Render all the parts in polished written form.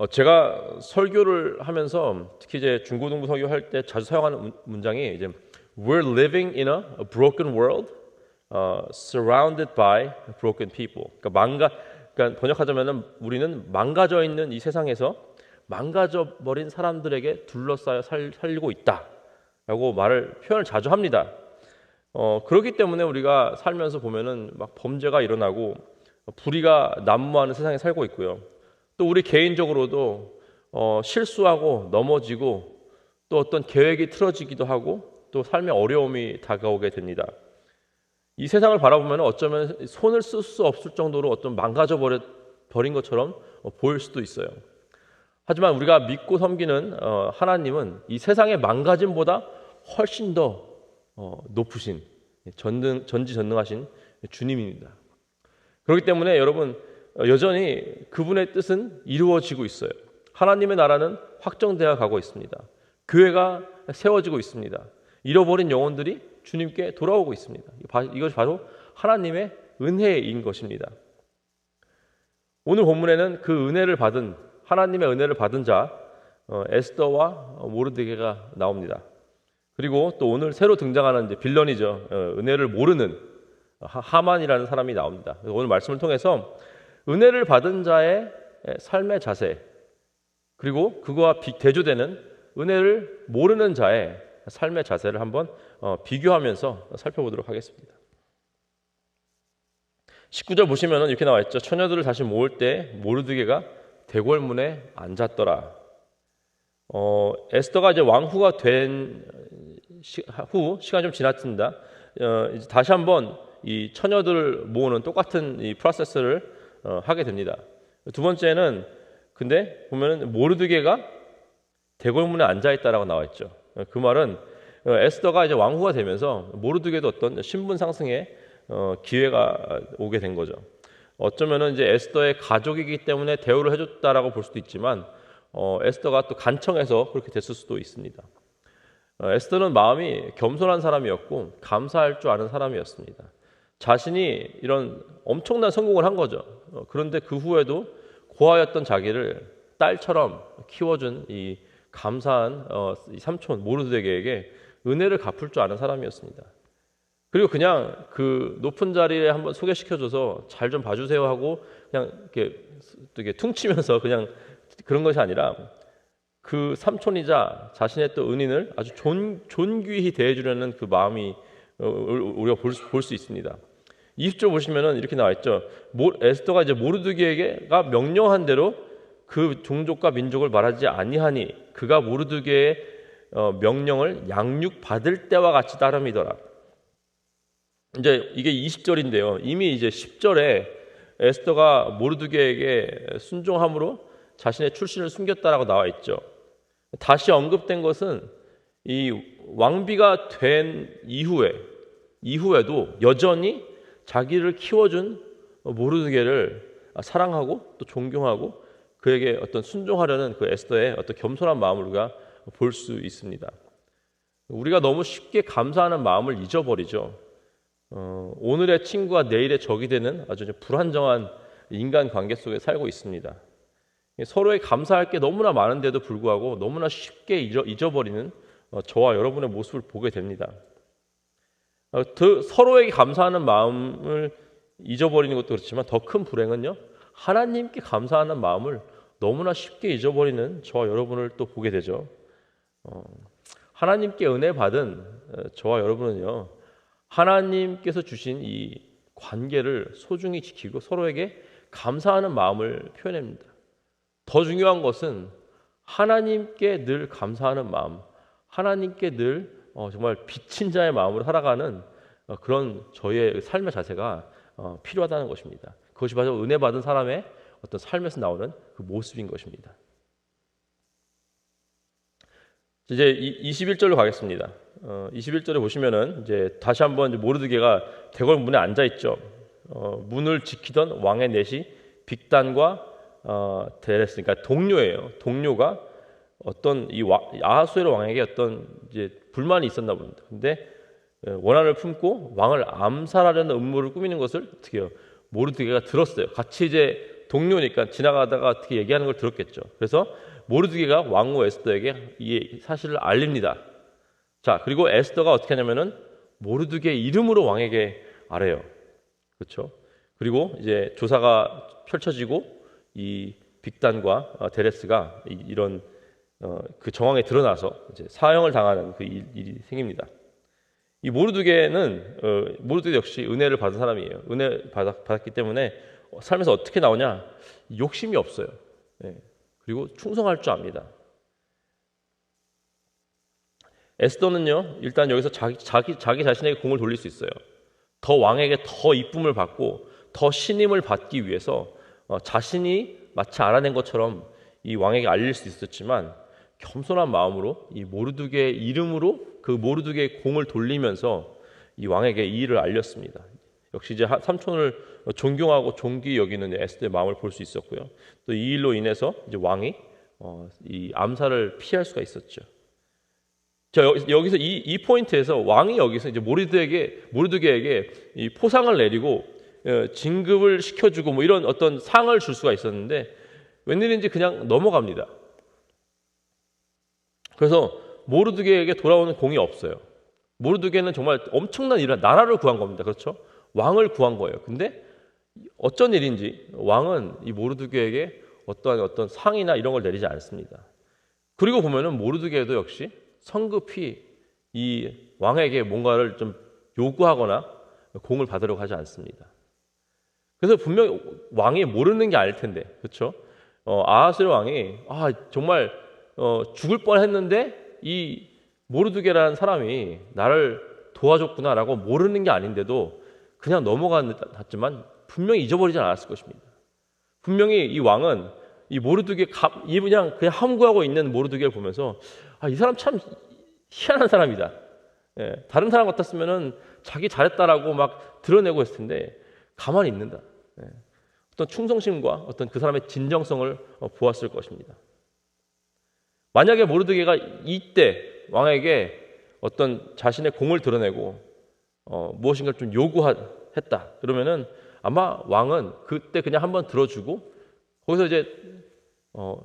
제가 설교를 하면서 특히 이제 중고등부 설교할 때 자주 사용하는 문장이 이제 We're living in a broken world, surrounded by broken people. 그러니까 번역하자면은 우리는 망가져 있는 이 세상에서 망가져 버린 사람들에게 둘러싸여 살고 있다라고 표현을 자주 합니다. 그렇기 때문에 우리가 살면서 보면은 막 범죄가 일어나고 불의가 난무하는 세상에 살고 있고요. 또 우리 개인적으로도 실수하고 넘어지고 또 어떤 계획이 틀어지기도 하고 또 삶의 어려움이 다가오게 됩니다. 이 세상을 바라보면 어쩌면 손을 쓸 수 없을 정도로 어떤 망가져 버린 것처럼 보일 수도 있어요. 하지만 우리가 믿고 섬기는 하나님은 이 세상의 망가짐보다 훨씬 더 높으신 전지전능하신 주님입니다. 그렇기 때문에 여러분 여전히 그분의 뜻은 이루어지고 있어요. 하나님의 나라는 확정되어 가고 있습니다. 교회가 세워지고 있습니다. 잃어버린 영혼들이 주님께 돌아오고 있습니다. 이것이 바로 하나님의 은혜인 것입니다. 오늘 본문에는 그 하나님의 은혜를 받은 자 에스더와 모르드게가 나옵니다. 그리고 또 오늘 새로 등장하는 이제 빌런이죠. 은혜를 모르는 하만이라는 사람이 나옵니다. 오늘 말씀을 통해서 은혜를 받은 자의 삶의 자세, 그리고 그거와 대조되는 은혜를 모르는 자의 삶의 자세를 한번 비교하면서 살펴보도록 하겠습니다. 19절 보시면 이렇게 나와 있죠. 처녀들을 다시 모을 때 모르드게가 대궐문에 앉았더라. 에스더가 이제 왕후가 된 후 시간이 좀 지났습니다. 이제 다시 한번 이 처녀들을 모으는 똑같은 이 프로세스를 하게 됩니다. 두 번째는 근데 보면은 모르드게가 대궐문에 앉아 있다라고 나와 있죠. 그 말은 에스더가 이제 왕후가 되면서 모르드게도 어떤 신분 상승의 기회가 오게 된 거죠. 어쩌면은 이제 에스더의 가족이기 때문에 대우를 해줬다라고 볼 수도 있지만 에스더가 또 간청해서 그렇게 됐을 수도 있습니다. 에스더는 마음이 겸손한 사람이었고 감사할 줄 아는 사람이었습니다. 자신이 이런 엄청난 성공을 한 거죠. 그런데 그 후에도 고아였던 자기를 딸처럼 키워준 이 감사한 이 삼촌 모르드게에게 은혜를 갚을 줄 아는 사람이었습니다. 그리고 그냥 그 높은 자리에 한번 소개시켜줘서 잘 좀 봐주세요 하고 그냥 이렇게 퉁치면서 그냥 그런 것이 아니라 그 삼촌이자 자신의 또 은인을 아주 존귀히 대해주려는 그 마음이 우리가 볼 수 있습니다. 20절 보시면은 이렇게 나와 있죠. 에스더가 이제 모르드게가 명령한 대로 그 종족과 민족을 말하지 아니하니 그가 모르드게의 명령을 양육받을 때와 같이 따름이더라. 이제 이게 20절인데요. 이미 이제 10절에 에스더가 모르드게에게 순종함으로 자신의 출신을 숨겼다라고 나와 있죠. 다시 언급된 것은 이 왕비가 된 이후에도 여전히 자기를 키워준 모르드게를 사랑하고 또 존경하고 그에게 어떤 순종하려는 그 에스더의 어떤 겸손한 마음을 우리가 볼 수 있습니다. 우리가 너무 쉽게 감사하는 마음을 잊어버리죠. 오늘의 친구가 내일의 적이 되는 아주 불안정한 인간 관계 속에 살고 있습니다. 서로에 감사할 게 너무나 많은데도 불구하고 너무나 쉽게 잊어버리는 저와 여러분의 모습을 보게 됩니다. 서로에게 감사하는 마음을 잊어버리는 것도 그렇지만 더 큰 불행은요, 하나님께 감사하는 마음을 너무나 쉽게 잊어버리는 저와 여러분을 또 보게 되죠. 하나님께 은혜 받은 저와 여러분은요, 하나님께서 주신 이 관계를 소중히 지키고 서로에게 감사하는 마음을 표현합니다. 더 중요한 것은 하나님께 늘 감사하는 마음, 하나님께 늘 정말 빚진 자의 마음으로 살아가는 그런 저희의 삶의 자세가 필요하다는 것입니다. 그것이 바로 은혜 받은 사람의 어떤 삶에서 나오는 그 모습인 것입니다. 이제 21절로 가겠습니다. 21절에 보시면은 이제 다시 한번 모르드게가 대궐 문에 앉아 있죠. 문을 지키던 왕의 넷이 빅단과 데레스, 그러니까 동료예요. 동료가 어떤 아하수에로 왕에게 어떤 이제 불만이 있었나 봅니다. 근데 원한을 품고 왕을 암살하려는 음모를 꾸미는 것을 어떻게 해요? 모르드게가 들었어요. 같이 이제 동료니까 지나가다가 어떻게 얘기하는 걸 들었겠죠. 그래서 모르드게가 왕후 에스더에게 이 사실을 알립니다. 자, 그리고 에스더가 어떻게 하냐면은 모르드게 이름으로 왕에게 아뢰요. 그렇죠? 그리고 이제 조사가 펼쳐지고 이 빅단과 데레스가 이런 그 정황에 드러나서 이제 사형을 당하는 그 일이 생깁니다. 이 모르드게 역시 은혜를 받은 사람이에요. 은혜 받았기 때문에 삶에서 어떻게 나오냐? 욕심이 없어요. 예. 그리고 충성할 줄 압니다. 에스더는요, 일단 여기서 자기 자신에게 공을 돌릴 수 있어요. 더 왕에게 더 이쁨을 받고 더 신임을 받기 위해서 자신이 마치 알아낸 것처럼 이 왕에게 알릴 수 있었지만 겸손한 마음으로 이 모르드게의 이름으로 그 모르드게의 공을 돌리면서 이 왕에게 이 일을 알렸습니다. 역시 이제 삼촌을 존경하고 존귀 여기는 에스더의 마음을 볼 수 있었고요. 또 이 일로 인해서 이제 왕이 이 암살을 피할 수가 있었죠. 자, 여기서 이 포인트에서 왕이 여기서 이제 모르드게에게 이 포상을 내리고 진급을 시켜주고 뭐 이런 어떤 상을 줄 수가 있었는데 웬일인지 그냥 넘어갑니다. 그래서 모르드게에게 돌아오는 공이 없어요. 모르드게는 정말 엄청난 일을 나라를 구한 겁니다. 그렇죠? 왕을 구한 거예요. 근데 어쩐 일인지 왕은 이 모르드게에게 어떤 상이나 이런 걸 내리지 않습니다. 그리고 보면은 모르드게도 역시 성급히 이 왕에게 뭔가를 좀 요구하거나 공을 받으려고 하지 않습니다. 그래서 분명히 왕이 모르는 게 아닐 텐데, 그렇죠? 아하스웨로 왕이 정말 죽을 뻔했는데 이 모르드게라는 사람이 나를 도와줬구나라고 모르는 게 아닌데도 그냥 넘어갔지만 분명히 잊어버리지 않았을 것입니다. 분명히 이 왕은 이 모르드게 그냥 함구하고 있는 모르드게를 보면서 이 사람 참 희한한 사람이다. 예, 다른 사람 같았으면은 자기 잘했다라고 막 드러내고 했을 텐데 가만히 있는다. 예, 어떤 충성심과 어떤 그 사람의 진정성을 보았을 것입니다. 만약에 모르드게가 이때 왕에게 어떤 자신의 공을 드러내고 무엇인가를 좀 요구했다. 그러면은 아마 왕은 그때 그냥 한번 들어주고 거기서 이제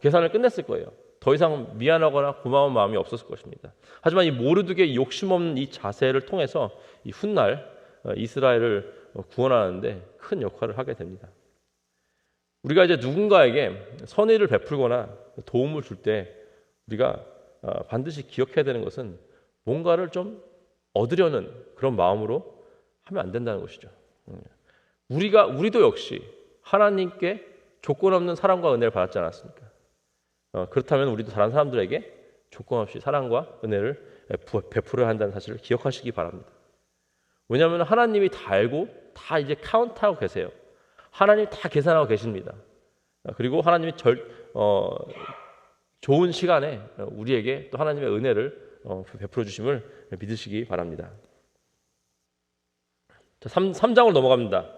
계산을 끝냈을 거예요. 더 이상 미안하거나 고마운 마음이 없었을 것입니다. 하지만 이 모르드게의 욕심 없는 이 자세를 통해서 이 훗날 이스라엘을 구원하는데 큰 역할을 하게 됩니다. 우리가 이제 누군가에게 선의를 베풀거나 도움을 줄 때 우리가 반드시 기억해야 되는 것은 뭔가를 좀 얻으려는 그런 마음으로 하면 안 된다는 것이죠. 우리도 역시 하나님께 조건 없는 사랑과 은혜를 받았지 않았습니까? 그렇다면 우리도 다른 사람들에게 조건 없이 사랑과 은혜를 베풀어야 한다는 사실을 기억하시기 바랍니다. 왜냐하면 하나님이 다 알고 다 이제 카운트하고 계세요. 하나님이 다 계산하고 계십니다. 그리고 하나님이 좋은 시간에 우리에게 또 하나님의 은혜를 베풀어 주심을 믿으시기 바랍니다. 자, 3장으로 넘어갑니다.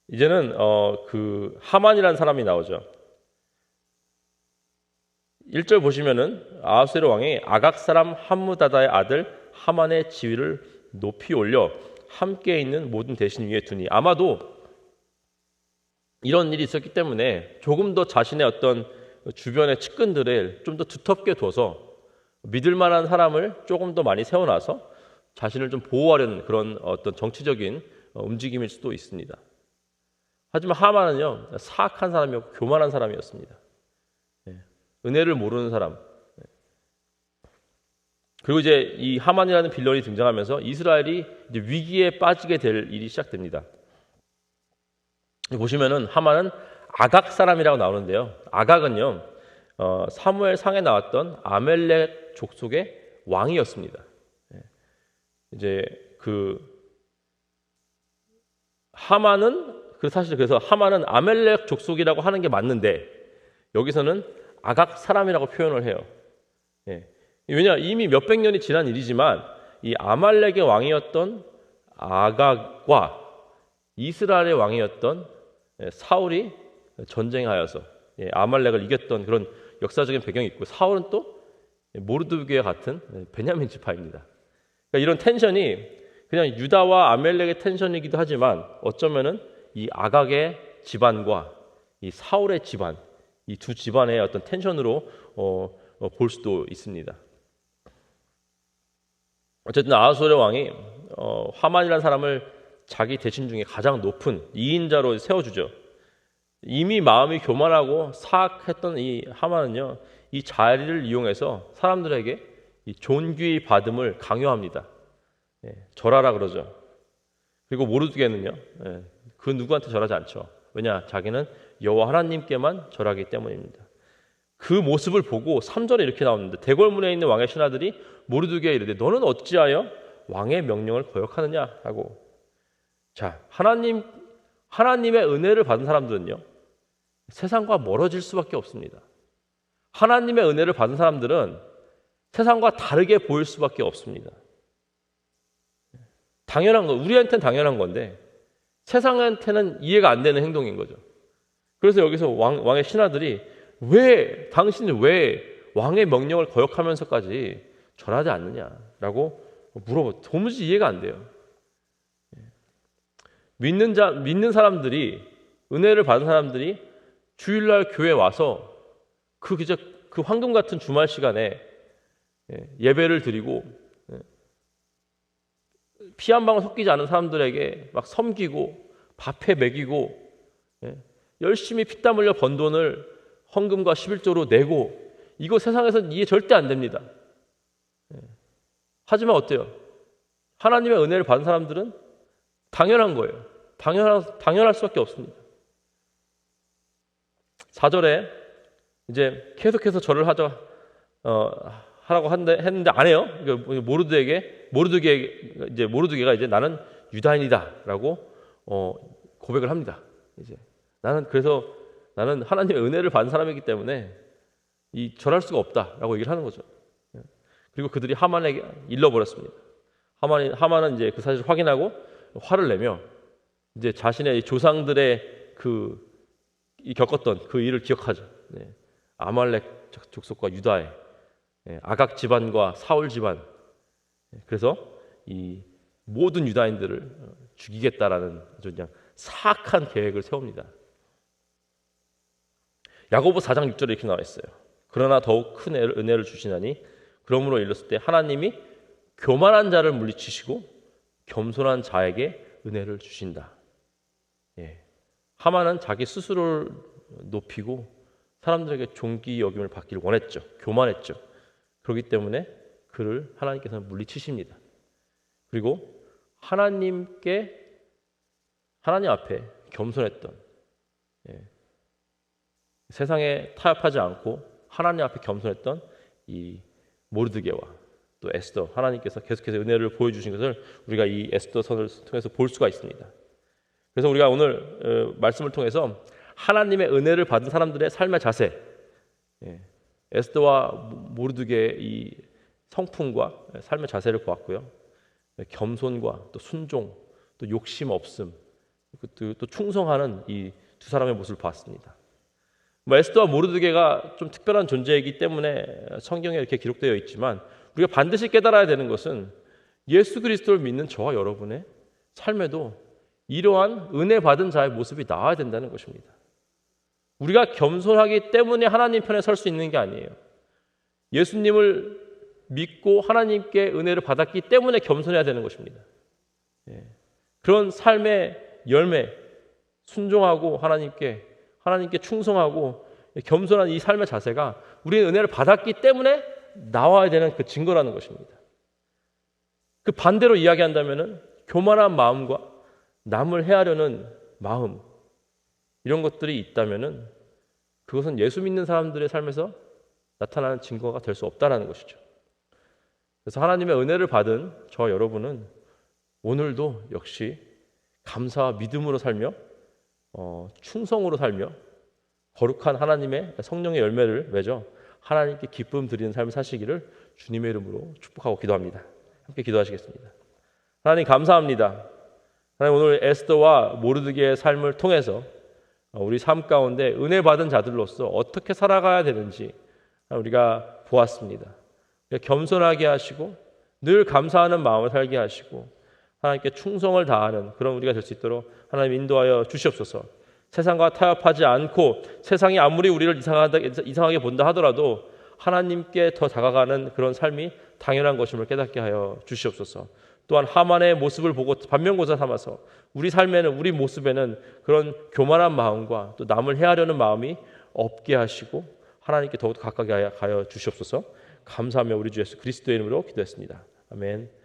이제는 그 하만이라는 사람이 나오죠. 1절 보시면은 아하스웨로 왕이 아각 사람 함무다다의 아들 하만의 지위를 높이 올려 함께 있는 모든 대신 위에 두니, 아마도 이런 일이 있었기 때문에 조금 더 자신의 어떤 주변의 측근들을 좀 더 두텁게 둬서 믿을 만한 사람을 조금 더 많이 세워놔서 자신을 좀 보호하려는 그런 어떤 정치적인 움직임일 수도 있습니다. 하지만 하만은요, 사악한 사람이었고 교만한 사람이었습니다. 은혜를 모르는 사람. 그리고 이제 이 하만이라는 빌런이 등장하면서 이스라엘이 이제 위기에 빠지게 될 일이 시작됩니다. 보시면은 하만은 아각 사람이라고 나오는데요. 아각은요, 사무엘 상에 나왔던 아멜렉 족속의 왕이었습니다. 이제 그 하만은 그래서 하만은 아멜렉 족속이라고 하는 게 맞는데 여기서는 아각 사람이라고 표현을 해요. 왜냐, 이미 몇백 년이 지난 일이지만 이 아말렉의 왕이었던 아각과 이스라엘의 왕이었던 사울이 전쟁하여서 아말렉을 이겼던 그런 역사적인 배경이 있고, 사울은 또 모르드게와 같은 베냐민 지파입니다. 그러니까 이런 텐션이 그냥 유다와 아멜렉의 텐션이기도 하지만 어쩌면은 이 아각의 집안과 이 사울의 집안, 이 두 집안의 어떤 텐션으로 볼 수도 있습니다. 어쨌든 아하수엘의 왕이 하만이라는 사람을 자기 대신 중에 가장 높은 2인자로 세워주죠. 이미 마음이 교만하고 사악했던 이 하만은요, 이 자리를 이용해서 사람들에게 이 존귀 받음을 강요합니다. 절하라 그러죠. 그리고 모르드게는요, 그 누구한테 절하지 않죠. 왜냐? 자기는 여호와 하나님께만 절하기 때문입니다. 그 모습을 보고 3절에 이렇게 나오는데, 대궐문에 있는 왕의 신하들이 모르드게에 이르되 너는 어찌하여 왕의 명령을 거역하느냐 하고. 자, 하나님의 은혜를 받은 사람들은요, 세상과 멀어질 수밖에 없습니다. 하나님의 은혜를 받은 사람들은 세상과 다르게 보일 수밖에 없습니다. 당연한 거, 우리한테는 당연한 건데 세상한테는 이해가 안 되는 행동인 거죠. 그래서 여기서 왕의 신하들이 당신은 왜 왕의 명령을 거역하면서까지 절하지 않느냐라고 물어봐. 도무지 이해가 안 돼요. 믿는 사람들이, 은혜를 받은 사람들이 주일날 교회에 와서 그 황금 같은 주말 시간에 예배를 드리고 피 한 방울 섞이지 않은 사람들에게 막 섬기고 밥해 먹이고 열심히 피땀 흘려 번 돈을 헌금과 11조로 내고, 이거 세상에서는 이해 절대 안 됩니다. 하지만 어때요? 하나님의 은혜를 받은 사람들은 당연한 거예요. 당연할 수밖에 없습니다. 4절에 이제 계속해서 절을 하라고 했는데 안 해요. 모르드게가 이제 나는 유다인이다라고 고백을 합니다. 이제 나는 하나님의 은혜를 받은 사람이기 때문에 절할 수가 없다라고 얘기를 하는 거죠. 그리고 그들이 하만에게 일러버렸습니다. 하만은 이제 그 사실을 확인하고 화를 내며 이제 자신의 조상들의 겪었던 그 일을 기억하죠. 아말렉 족속과 유다의 아각 집안과 사울 집안, 그래서 이 모든 유다인들을 죽이겠다라는 아주 그냥 사악한 계획을 세웁니다. 야고보 4장 6절에 이렇게 나와 있어요. 그러나 더욱 큰 은혜를 주시나니 그러므로 일렀을 때 하나님이 교만한 자를 물리치시고 겸손한 자에게 은혜를 주신다. 하만은 자기 스스로를 높이고 사람들에게 존귀 여김을 받기를 원했죠. 교만했죠. 그렇기 때문에 그를 하나님께서는 물리치십니다. 그리고 하나님 앞에 겸손했던, 세상에 타협하지 않고 하나님 앞에 겸손했던 이 모르드게와 또 에스더, 하나님께서 계속해서 은혜를 보여주신 것을 우리가 이 에스더서를 통해서 볼 수가 있습니다. 그래서 우리가 오늘 말씀을 통해서 하나님의 은혜를 받은 사람들의 삶의 자세, 에스더와 모르드게의 이 성품과 삶의 자세를 보았고요. 겸손과 또 순종, 또 욕심 없음, 또 충성하는 이 두 사람의 모습을 봤습니다. 에스더와 모르드게가 좀 특별한 존재이기 때문에 성경에 이렇게 기록되어 있지만 우리가 반드시 깨달아야 되는 것은 예수 그리스도를 믿는 저와 여러분의 삶에도 이러한 은혜 받은 자의 모습이 나와야 된다는 것입니다. 우리가 겸손하기 때문에 하나님 편에 설 수 있는 게 아니에요. 예수님을 믿고 하나님께 은혜를 받았기 때문에 겸손해야 되는 것입니다. 그런 삶의 열매, 순종하고 하나님께 충성하고 겸손한 이 삶의 자세가 우리의 은혜를 받았기 때문에 나와야 되는 그 증거라는 것입니다. 그 반대로 이야기한다면 교만한 마음과 남을 해하려는 마음, 이런 것들이 있다면 그것은 예수 믿는 사람들의 삶에서 나타나는 증거가 될 수 없다는 것이죠. 그래서 하나님의 은혜를 받은 저와 여러분은 오늘도 역시 감사와 믿음으로 살며 충성으로 살며 거룩한 하나님의 성령의 열매를 맺어 하나님께 기쁨 드리는 삶을 사시기를 주님의 이름으로 축복하고 기도합니다. 함께 기도하시겠습니다. 하나님 감사합니다. 하나님 오늘 에스더와 모르드게의 삶을 통해서 우리 삶 가운데 은혜 받은 자들로서 어떻게 살아가야 되는지 우리가 보았습니다. 겸손하게 하시고 늘 감사하는 마음을 살게 하시고 하나님께 충성을 다하는 그런 우리가 될 수 있도록 하나님 인도하여 주시옵소서. 세상과 타협하지 않고 세상이 아무리 우리를 이상하게 본다 하더라도 하나님께 더 다가가는 그런 삶이 당연한 것임을 깨닫게 하여 주시옵소서. 또한 하만의 모습을 보고 반면교사 삼아서 우리 삶에는, 우리 모습에는 그런 교만한 마음과 또 남을 해하려는 마음이 없게 하시고 하나님께 더욱 가까이 하여 주시옵소서. 감사하며 우리 주 예수 그리스도의 이름으로 기도했습니다. 아멘.